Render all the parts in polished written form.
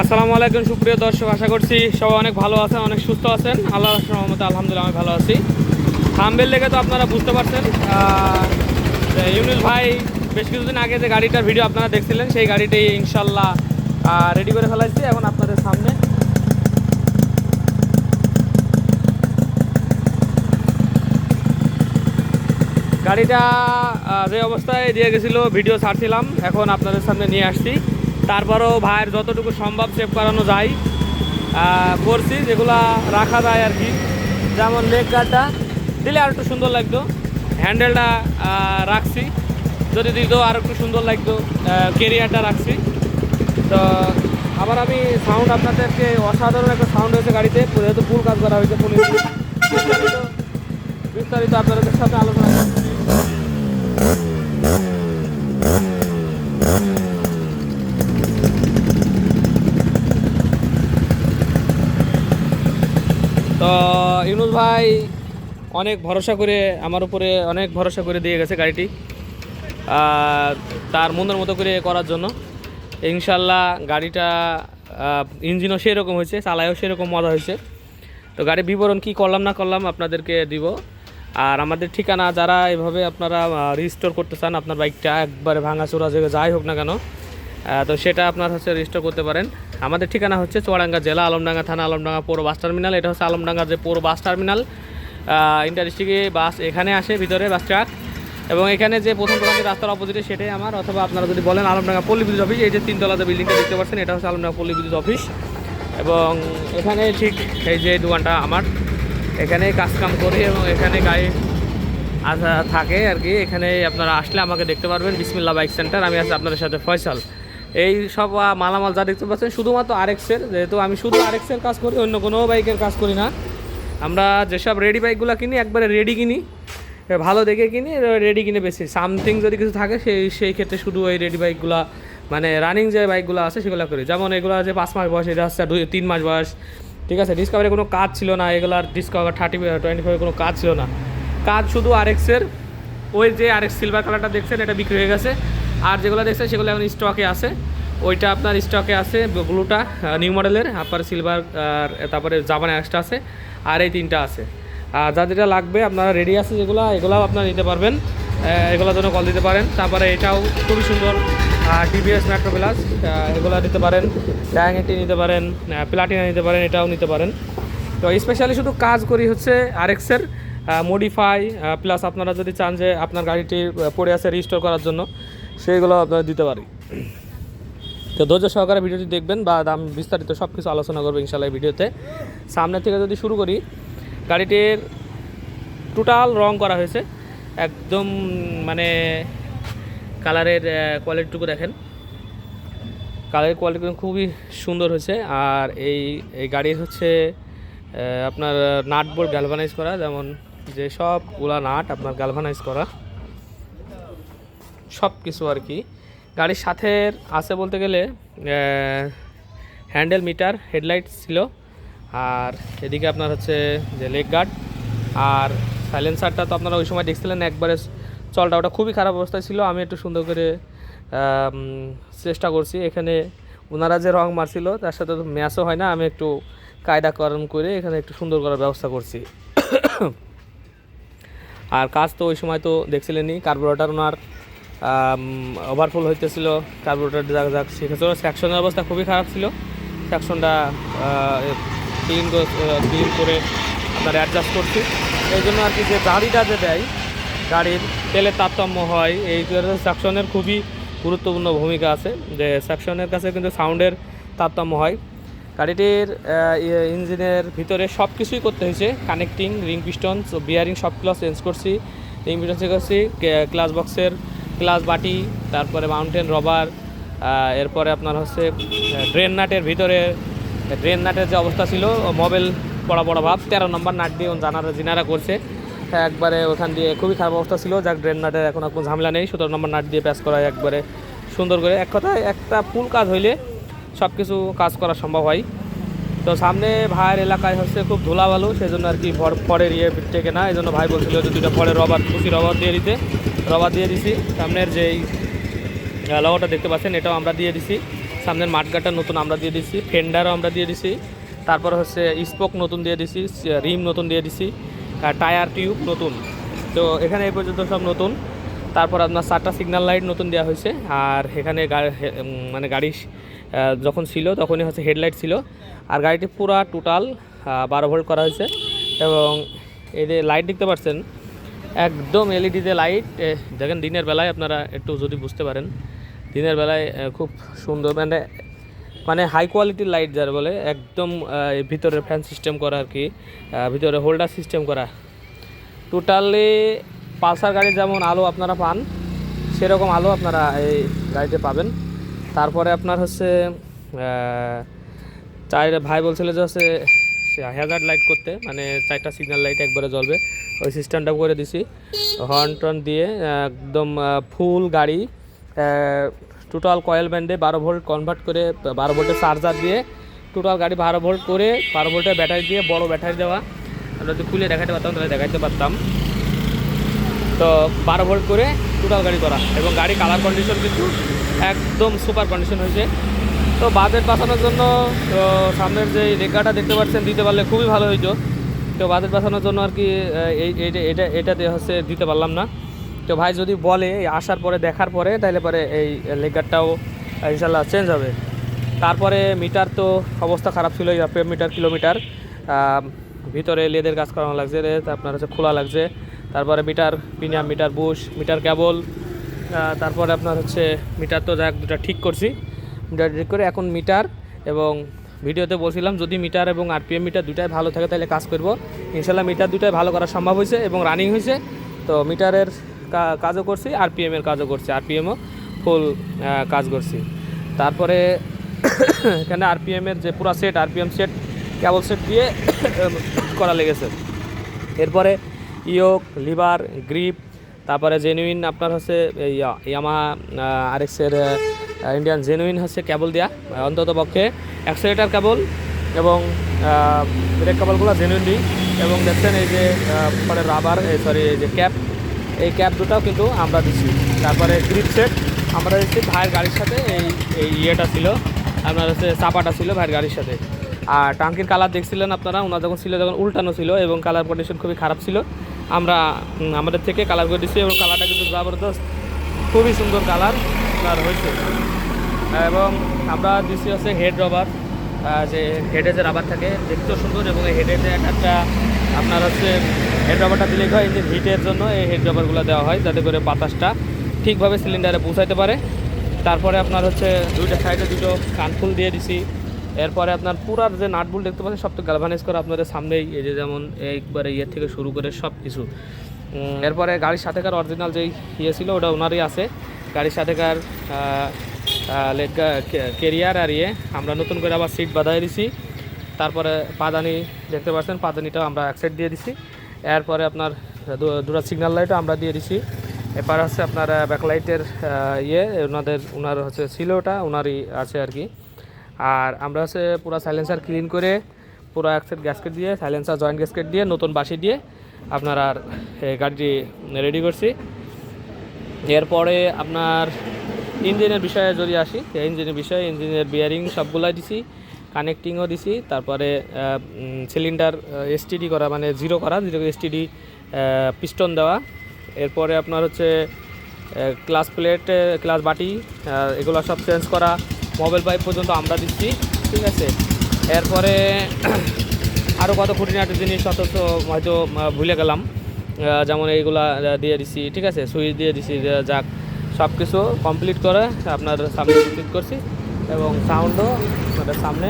আসসালামু আলাইকুম সুপ্রিয় দর্শক, আশা করছি সবাই অনেক ভালো আছেন, অনেক সুস্থ আছেন। আল্লাহর রহমতে আলহামদুলিল্লাহ আমি ভালো আছি। থাম্বনেল দেখে তো আপনারা বুঝতে পারছেন যে ইউনুস ভাই বেশ কিছুদিন আগে যে গাড়িটার ভিডিও আপনারা দেখছিলেন সেই গাড়িটি ইনশাল্লাহ রেডি করে ফেলাইছি এখন আপনাদের সামনে। গাড়িটা যে অবস্থায় দিয়ে গেছিলো ভিডিও ছাড়ছিলাম, এখন আপনাদের সামনে নিয়ে আসছি। তারপরেও ভাইয়ের যতটুকু সম্ভব সেভ করানো যায় করছি, যেগুলা রাখা যায় আর কি। যেমন লেগ গার্ডটা দিলে আর একটু সুন্দর লাগতো, হ্যান্ডেলটা রাখছি, যদি দিত আর একটু সুন্দর লাগতো। কেরিয়ারটা রাখছি। তো আবার আমি সাউন্ড আপনাদেরকে অসাধারণ একটা সাউন্ড হয়েছে গাড়িতে, যেহেতু ফুল কাজ করা হয়েছে, ফুল বিস্তারিত আপনাদের সাথে আলোচনা করছি। তো ইউনুস ভাই অনেক ভরসা করে আমার উপরে অনেক ভরসা করে দিয়ে গেছে গাড়িটি তার মনের মতো করে করার জন্য। ইনশাল্লাহ গাড়িটা ইঞ্জিনও সেরকম হয়েছে, চালায়ও সেরকম মজা হয়েছে। তো গাড়ির বিবরণ কী করলাম না করলাম আপনাদেরকে দিব। আর আমাদের ঠিকানা, যারা এভাবে আপনারা রিস্টোর করতে চান আপনার বাইকটা, একবারে ভাঙাচোরা জায়গায় যাই হোক না কেন, তো সেটা আপনার হচ্ছে রিস্টোর করতে পারেন। আমাদের ঠিকানা হচ্ছে চুয়াডাঙ্গা জেলা, আলমডাঙ্গা থানা, আলমডাঙ্গা পৌর বাস টার্মিনাল। এটা হচ্ছে আলমডাঙ্গা যে পৌর বাস টার্মিনাল, ইন্টার ডিস্ট্রিক্টে বাস এখানে আসে, ভিতরে বাস ট্রাক। এবং এখানে যে প্রথম দোকানটি রাস্তার অপোজিটে সেটাই আমার, অথবা আপনারা যদি বলেন আলমডাঙ্গা পল্লী বিদ্যুৎ অফিস, এই যে তিনতলা যে বিল্ডিংটা দেখতে পাচ্ছেন এটা হচ্ছে আলমডাঙ্গা পল্লী বিদ্যুৎ অফিস। এবং এখানে ঠিক এই যে দোকানটা আমার, এখানে কাজকাম করি এবং এখানে গাড়ি আসা থাকে আর কি। এখানে আপনারা আসলে আমাকে দেখতে পারবেন, বিসমিল্লাহ বাইক সেন্টার। আমি আছি আপনাদের সাথে ফয়সাল। এই সব মালামাল যা দেখতে পাচ্ছেন শুধুমাত্র আরএক্সের, যেহেতু আমি শুধু আরএক্সের কাজ করি, অন্য কোনো বাইকের কাজ করি না। আমরা যেসব রেডি বাইকগুলো কিনি একবারে রেডি কিনি, ভালো দেখে কিনি, রেডি কিনে বেশি। সামথিং যদি কিছু থাকে সেই ক্ষেত্রে শুধু ওই রেডি বাইকগুলো, মানে রানিং যে বাইকগুলো আছে সেগুলো করি। যেমন এগুলো যে 5 মাস বয়স, এটা হচ্ছে 3 মাস বয়স, ঠিক আছে। ডিসকাভারে কোনো কাজ ছিল না, এগুলার ডিসকাভার 25 কোনো কাজ ছিল না। কাজ শুধু আরএক্সের। ওই যে আরএক্স সিলভার কালারটা দেখছেন এটা বিক্রি হয়ে গেছে, আর যেগুলো দেখছেন সেগুলো এখন স্টকে আছে। ওইটা আপনার স্টকে আছে, ব্লুটা নিউ মডেলের, আপনার সিলভার, তারপরে জাপান এক্সট্রা আছে, আর এই 3টা আছে। আর যা যেটা লাগবে আপনারা রেডি আছে এগুলাও আপনারা নিতে পারবেন, এগুলোর জন্য কল দিতে পারেন। তারপরে এটাও খুবই সুন্দর, টিভিএস মেট্রো প্লাস, এগুলো নিতে পারেন। ডায়াঙেটি নিতে পারেন, প্লাটিনা নিতে পারেন, এটাও নিতে পারেন। তো স্পেশালি শুধু কাজ করি হচ্ছে আরএক্সের মডিফাই, প্লাস আপনারা যদি চান যে আপনার গাড়িটি পড়ে আছে রিস্টোর করার জন্য, সেইগুলো আপনারা দিতে পারি। তো ধৈর্য সহকারে ভিডিওটি দেখবেন, বা দাম বিস্তারিত সব কিছু আলোচনা করবো ইনশাআল্লাহ এই ভিডিওতে। সামনে থেকে যদি শুরু করি, গাড়িটির টোটাল রং করা হয়েছে একদম, মানে কালারের কোয়ালিটিটুকু দেখেন, কালারের কোয়ালিটি খুবই সুন্দর হয়েছে। আর এই গাড়ির হচ্ছে আপনার নাট বোল্ট গ্যালভানাইজ করা, যেমন যে সবগুলা নাট আপনার গ্যালভানাইজ করা, সব কিছু আর কি। গাড়ির সাথে আছে বলতে গেলে হ্যান্ডেল, মিটার, হেডলাইট ছিল, আর এদিকে আপনার হচ্ছে যে লেগ গার্ড, আর সাইলেন্সারটা তো আপনারা ওই সময় দেখছিলেন একবারে চলটা, ওটা খুবই খারাপ অবস্থায় ছিল। আমি একটু সুন্দর করে চেষ্টা করছি। এখানে ওনারা যে রং মারছিল তার সাথে তো ম্যাচও হয় না, আমি একটু কায়দাকরণ করে এখানে একটু সুন্দর করার ব্যবস্থা করছি। আর কাজ তো ওই সময় তো দেখছিলেনই, কার্বোরেটর ওনার ওভারফুল হইতেছিল, কার্বোরেটর যাক সেক্ষেত্রে সেকশনের অবস্থা খুবই খারাপ ছিল। সেকশনটা ক্লিন করে আপনার অ্যাডজাস্ট করছি। এই জন্য আর কি, যে গাড়িটা যে দেয়, গাড়ির তেলের তারতম্য হয়, এই সেকশনের খুবই গুরুত্বপূর্ণ ভূমিকা আছে। যে সেকশনের কাছে কিন্তু সাউন্ডের তারতম্য হয়। গাড়িটির ইঞ্জিনের ভিতরে সব কিছুই করতে হয়েছে, কানেক্টিং, রিং পিস্টন, বিয়ারিং সবগুলো চেঞ্জ করছি, রিং পিস্টন চেঞ্জ করছি, ক্লাচ বক্সের ক্লাচ বাটি, তারপরে মাউন্টেন রবার, এরপরে আপনার হচ্ছে ড্রেন নাটের ভিতরে, ড্রেন নাটের যে অবস্থা ছিল মোবাইল বড় বড় ভাব, 13 নম্বর নাট দিয়ে জিনারা করছে একবারে, ওখান দিয়ে খুবই খারাপ অবস্থা ছিল। যাক, ড্রেন নাটের এখন কোনো ঝামেলা নেই, 17 নম্বর নাট দিয়ে প্যাচ করা একবারে সুন্দর করে। এক কথায় একটা ফুল কাজ হইলে সব কিছু কাজ করা সম্ভব হয়। তো সামনে ভাইয়ের এলাকায় হচ্ছে খুব ধুলাবালু, সেই জন্য আর কি ফড়ের টেকে না, এই জন্য ভাই বলছিল যে 2টা ফড়ের রবার, কুচি রবার দিয়ে দিতে, রবার দিয়ে দিছি। সামনের যেই লোগোটা দেখতে পাচ্ছেন এটাও আমরা দিয়ে দিছি। সামনের মাঠগাটা নতুন আমরা দিয়ে দিছি, ফেন্ডারও আমরা দিয়ে দিছি, তারপর হচ্ছে স্পোক নতুন দিয়ে দিছি, রিম নতুন দিয়ে দিছি, টায়ার টিউব নতুন। তো এখানে এই পর্যন্ত সব নতুন। তারপর আপনার 4টা সিগন্যাল লাইট নতুন দেওয়া হয়েছে। আর এখানে মানে গাড়ি যখন ছিল তখনই হচ্ছে হেডলাইট ছিল। আর গাড়িটি পুরা টোটাল 12 ভোল্ট করা হয়েছে। এবং এই যে লাইট দেখতে পাচ্ছেন একদম এলইডিতে লাইট। দেখেন দিনের বেলায় আপনারা একটু যদি বুঝতে পারেন, দিনের বেলায় খুব সুন্দর, মানে হাই কোয়ালিটির লাইট যার বলে, একদম ভিতরে ফ্যান সিস্টেম করা আর কি, ভিতরে হোল্ডার সিস্টেম করা। টোটালি পালসার গাড়ির যেমন আলো আপনারা পান সেরকম আলো আপনারা এই গাড়িতে পাবেন। তারপরে আপনার হচ্ছে ভাই বলছিল যে হচ্ছে হ্যাজার্ড লাইট করতে, মানে 4টা সিগন্যাল লাইট একবারে জ্বলবে, ওই সিস্টেমটা করে দিছি। হর্ন টর্ন দিয়ে একদম ফুল গাড়ি টোটাল কয়েল ব্যান্ডে 12 ভোল্ট কনভার্ট করে, 12 ভোল্টের চার্জার দিয়ে টোটাল গাড়ি 12 ভোল্ট করে, 12 ভোল্টের ব্যাটারি দিয়ে, বড় ব্যাটারি দেওয়া। আমরা যদি খুলে দেখাতে পারতাম তাহলে দেখাতে পারতাম। তো 12 ভোল্ট করে টোটাল গাড়ি করা, এবং গাড়ি কালার কন্ডিশন কিন্তু একদম সুপার কন্ডিশন হয়েছে। তো বাজেট বাঁচানোর জন্য তো সামনের যে রেগাটা দেখতে পাচ্ছেন দিতে পারলে খুবই ভালো হইতো। তো বাজেট বাঁচানোর জন্য আর কি এটা হচ্ছে দিতে পারলাম না। তো ভাই যদি বলে আসার পরে দেখার পরে তাহলে পরে এই লেগারটাও ইনশাল্লাহ চেঞ্জ হবে। তারপরে মিটার তো অবস্থা খারাপ ছিল, মিটার কিলোমিটার ভিতরে লেদের কাজ করানো লাগছে, আপনার হচ্ছে খোলা লাগছে। তারপরে meter premium, meter bush, meter cable, তারপরে আপনার হচ্ছে মিটার তো যাক দুটা ঠিক করছি, মিটার ঠিক করে এখন মিটার, এবং ভিডিওতে বলছিলাম যদি মিটার এবং আরপিএম মিটার দুটাই ভালো থাকে তাহলে কাজ করব। ইনশাল্লাহ মিটার দুটাই ভালো করা সম্ভব হয়েছে এবং রানিং হয়েছে। তো মিটারের কাজও করছি, আরপিএমের কাজও করছি, আরপিএমও ফুল কাজ করছি। তারপরে এখানে আরপিএমের যে পুরো সেট, আরপিএম সেট, কেবল সেট দিয়ে করা লেগেছে। এরপরে ইয়োক, লিভার, গ্রিপ, তারপরে জেনুইন আপনার হচ্ছে ইয়ামাহা আরএক্সের ইন্ডিয়ান জেনুইন হচ্ছে কেবল দেওয়া, অন্তত পক্ষে অ্যাক্সেলেটার কেবল এবং ব্রেক কেবলগুলো জেনুইন দিই। এবং দেখছেন এই যে পরে রাবার, এই যে ক্যাপ, এই ক্যাপ দুটাও কিন্তু আমরা দিচ্ছি। তারপরে গ্রিপ সেট আমরা দিচ্ছি ভাইয়ের গাড়ির সাথে, এই ইয়েটা ছিল আপনার হচ্ছে চাপাটা ছিল ভাইয়ের গাড়ির সাথে। আর টাঙ্কির কালার দেখছিলেন আপনারা, ওনার যখন ছিল তখন উল্টানো ছিল এবং কালার কন্ডিশন খুবই খারাপ ছিল। আমরা আমাদের থেকে কালার করে দিচ্ছি এবং কালারটা কিন্তু জবরদস্ত, খুবই সুন্দর কালার আপনার হয়েছে। এবং আমরা দিচ্ছি হচ্ছে হেড রবার, যে হেডে যে রাবার থাকে দেখতেও সুন্দর, এবং এই হেডে যে একটা আপনার হচ্ছে হেড রবারটা দিলে হয় ইঞ্জিন হিটের জন্য এই হেড রবারগুলো দেওয়া হয়, যাতে করে বাতাসটা ঠিকভাবে সিলিন্ডারে পৌঁছাইতে পারে। তারপরে আপনার হচ্ছে দুইটা সাইডে দুটো কানফুল দিয়ে দিছি। এরপরে আপনার পুরার যে নাটবুল দেখতে পাচ্ছেন সব তো গ্যালভানাইজ করা আপনাদের সামনেই, এই যে যেমন একবারে ইয়ে থেকে শুরু করে সব কিছু। এরপরে গাড়ির সাথেকার অরিজিনাল যেই ইয়ে ছিল ওটা ওনারই আছে, গাড়ির সাথেকার কেরিয়ার আর ইয়ে আমরা নতুন করে আবার সিট বাঁধাই দিছি। তারপরে পাদানি দেখতে পাচ্ছেন, পাদানিটাও আমরা এক সাইড দিয়ে দিছি। এরপরে আপনার দুটো সিগন্যাল লাইটও আমরা দিয়ে দিছি। এরপর হচ্ছে আপনার ব্যাকলাইটের ওনার হচ্ছে ছিল, ওটা ওনারই আছে আর কি। আর আমরা হচ্ছে পুরো সাইলেন্সার ক্লিন করে পুরো এক সেট গ্যাসকেট দিয়ে, সাইলেন্সার জয়েন্ট গ্যাসকেট দিয়ে, নতুন বাসি দিয়ে আপনার আর গাড়িটি রেডি করছি। এরপরে আপনার ইঞ্জিনের বিষয়ে যদি আসি, ইঞ্জিনের বিষয়ে ইঞ্জিনের বিয়ারিং সবগুলাই দিছি, কানেক্টিংও দিছি। তারপরে সিলিন্ডার এসটিডি করা, মানে জিরো করা, জিরো এসটিডি পিস্টন দেওয়া। এরপরে আপনার হচ্ছে ক্লাস প্লেট, ক্লাস বাটি, এগুলো সব চেঞ্জ করা, মোবাইল পাইপ পর্যন্ত আমরা দিচ্ছি, ঠিক আছে। এরপরে আরও কত খুঁটিনাটি জিনিস অথচ হয়তো ভুলে গেলাম, যেমন এইগুলা দিয়ে দিছি, ঠিক আছে, সুইচ দিয়ে দিছি। যাক সব কিছু কমপ্লিট করে আপনার সামনে উপস্থিত করছি, এবং সাউন্ডও আপনাদের সামনে।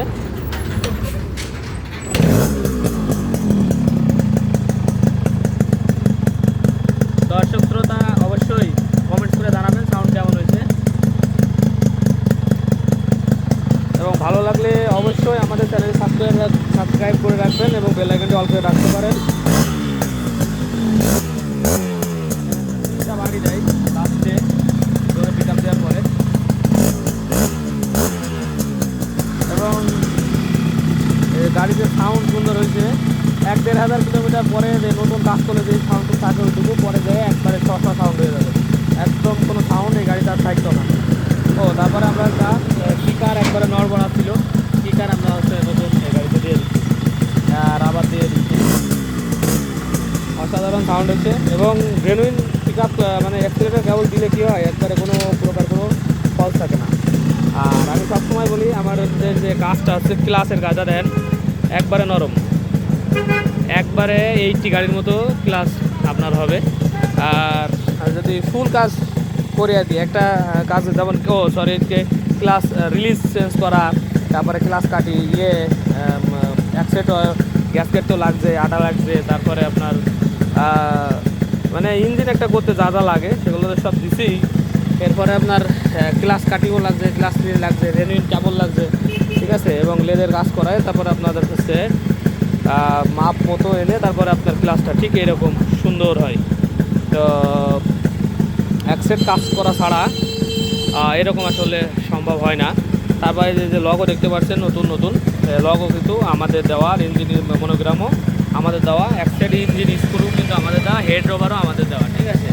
দর্শক শ্রোতা অবশ্যই কমেন্টস করে জানাবেন সাউন্ড কেমন হয়েছে, এবং ভালো লাগলে অবশ্যই আমাদের চ্যানেল সাবস্ক্রাইব করে রাখবেন এবং বেল আইকনটি অল করে রাখতে পারেন। বাড়ি যাই লাস্টে পিক আপ দেওয়ার পরে, এবং গাড়িতে সাউন্ড সুন্দর হয়েছে। 1-1.5 কিলোমিটার পরে যে নতুন কাজ করলে যে সাউন্ড থাকে ওইটুকু পরে যায় একবারে সস্তা সাউন্ড হয়ে যাবে, একদম কোনো সাউন্ড এই গাড়িটা আর থাকতো না। ও তারপরে আমরা একটা কিকার একবারে নড়বড়া ছিল, কিকার আমরা হচ্ছে নতুন এই গাড়িতে দিয়ে দিচ্ছি, আর আবার দিয়ে দিচ্ছি। অসাধারণ সাউন্ড হচ্ছে এবং জেনুইন পিক আপ, মানে অ্যাক্সিলেটার কেবল দিলে কী হয়, একবারে কোনো প্রকার কোনো ফলস থাকে না। আর আমি সবসময় বলি আমাদের যে কাজটা হচ্ছে ক্লাসের কাজটা দেন একবারে নরম, একবারে 80 গাড়ির মতো ক্লাস আপনার হবে। আর যদি ফুল কাজ করে আর কি, একটা কাজ যেমন ক্লাস রিলিজ চেঞ্জ করা, তারপরে ক্লাস কাটি, অ্যাক্সেট গ্যাসকেট তো লাগছে, আটা লাগছে, তারপরে আপনার মানে ইঞ্জিন একটা করতে যা যা লাগে সেগুলো তো সব দিছি। এরপরে আপনার ক্লাস কাটিংও লাগছে, ক্লাস লাগছে, রেনুইন কেবল লাগছে, ঠিক আছে, এবং লেদের কাজ করায় তারপরে আপনাদের হচ্ছে মাপ মতো এনে তারপরে আপনার ক্লাসটা ঠিক এরকম সুন্দর হয়। তো অ্যাক্সেট কাজ করা ছাড়া এরকম আসলে সম্ভব হয় না। তারপরে যে লগও দেখতে পাচ্ছেন নতুন নতুন লগও কিন্তু আমাদের দেওয়া, ইঞ্জিন মনোগ্রামও আমাদের দেওয়া, অ্যাক্সেট ইঞ্জিন স্ক্রু কিন্তু আমাদের দেওয়া, হেড রবারও আমাদের দেওয়া, ঠিক আছে।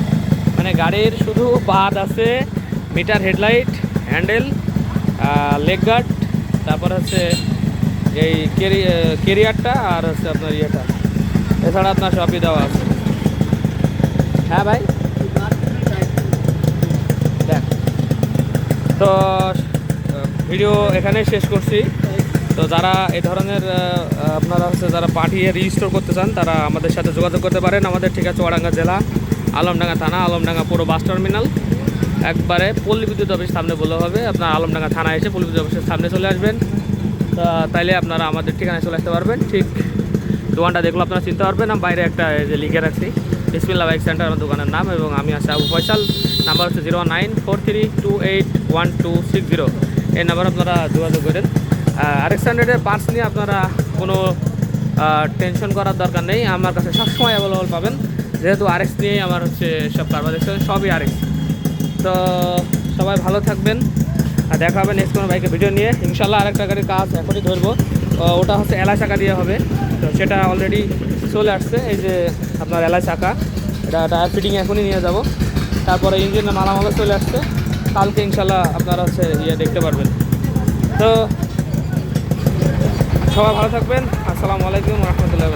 মানে গাড়ির শুধু বাদ আছে meter, headlight, handle, leg guard, তারপর হচ্ছে এই কেরিয়ারটা আর হচ্ছে আপনার ইয়েটা, এছাড়া আপনার সবই দেওয়া আছে। হ্যাঁ ভাই, দেখ তো ভিডিও এখানে শেষ করছি। তো যারা এই ধরনের আপনারা হচ্ছে যারা পাঠিয়ে রেজিস্টার করতে চান তারা আমাদের সাথে যোগাযোগ করতে পারেন। আমাদের ঠিক আছে চুয়াডাঙ্গা জেলা, আলমডাঙ্গা থানা, আলমডাঙ্গা পুরো বাস টার্মিনাল, একবারে পল্লী বিদ্যুৎ অফিস সামনে বললে হবে। আপনার আলমডাঙ্গা থানা এসে পল্লী বিদ্যুৎ অফিসের সামনে চলে আসবেন, তাইলে আপনারা আমাদের ঠিকানায় চলে আসতে পারবেন। ঠিক দোকানটা দেখলে আপনারা চিনতে পারবেন। আমি বাইরে একটা যে লিখে রাখছি বিসমিল্লাহ বাইক সেন্টার আমার দোকানের নাম, এবং আমি আছি আবু ফয়সাল। নাম্বার হচ্ছে 01943281260। এই নাম্বার আপনারা যোগাযোগ করেন। RX 100-এর পার্টস নিয়ে আপনারা কোনো টেনশন করার দরকার নেই, আমার কাছে সবসময় অ্যাভেলেবল পাবেন, যেহেতু RX নিয়েই আমার হচ্ছে সব কারবার দেখছেন, সবই RX। তো সবাই ভালো থাকবেন, আর দেখা হবে নেক্সট কোনো বাইকের ভিডিও নিয়ে ইনশাল্লাহ। আরেকটা গাড়ির কাজ এখনই ধরবো, ওটা হচ্ছে এলাই চাকা দিয়ে হবে। তো সেটা অলরেডি চলে আসছে, এই যে আপনার এলাই চাকা, এটা টায়ার ফিটিং এখনই নিয়ে যাব। তারপরে ইঞ্জিনের মালামাল চলে আসছে, কালকে ইনশাল্লাহ আপনারা হচ্ছে দেখতে পারবেন। তো সবাই ভালো থাকবেন, আসসালামু আলাইকুম রহমতুল্লাহ।